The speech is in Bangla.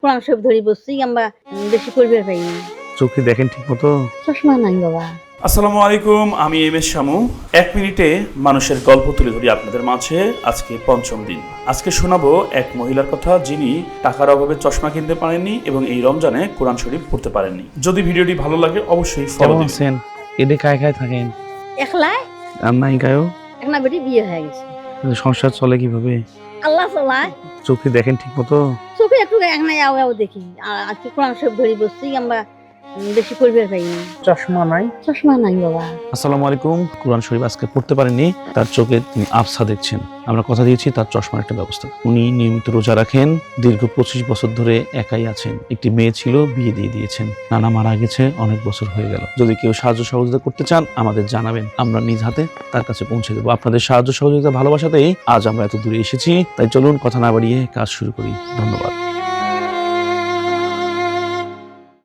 কোরআন শরীফ ধরে বসছি আমরা বেশি পরিবার পাই না। চোখে দেখেন ঠিক মতো? চশমা নাই বাবা। আসসালামু আলাইকুম, আমি এম এস শামু। 1 মিনিটে মানুষের গল্প তুলে ধরি আপনাদের মাঝে। আজকে পঞ্চম দিন। আজকে শোনাবো এক মহিলার কথা, যিনি টাকার অভাবে চশমা কিনতে পারেননি এবং এই রমজানে কোরআন শরীফ পড়তে পারেননি। যদি ভিডিওটি ভালো লাগে অবশ্যই ফলো কেমন দিন। আছেন? এদে কায় কায় থাকেন? একলাই আর নাই কায়ও? একনা বেটি বিয়ে হয়ে গেছে। সংসার চলে কিভাবে? আল্লাহ চলায়। চোখে দেখেন ঠিক মতো? চোখে একটু একনা আও দেখি। আর আজকে কোরআন শরীফ ধরে বসছি আমরা বেশি পরিবার পাই না। চশমা নাই? চশমা নাই বাবা। আসসালামু আলাইকুম। কোরআন শরীফ আজকে পড়তে পারেননি, তার চোখে তিনি আবছা দেখছেন। আমরা কথা দিয়েছি তার চশমার একটা ব্যবস্থা। উনি নিয়মিত রোজা রাখেন, দীর্ঘ 25 বছর ধরে একাই আছেন। একটি মেয়ে ছিল, বিয়ে দিয়ে দিয়েছেন। নানা মারা গেছে, অনেক বছর হয়ে গেল। যদি কেউ সাহায্য সহযোগিতা করতে চান আমাদের জানাবেন, আমরা নিজ হাতে তার কাছে পৌঁছে দেবো। আপনাদের সাহায্য সহযোগিতা ভালোবাসাতেই আজ আমরা এত দূরে এসেছি। তাই চলুন কথা না বাড়িয়ে কাজ শুরু করি। ধন্যবাদ।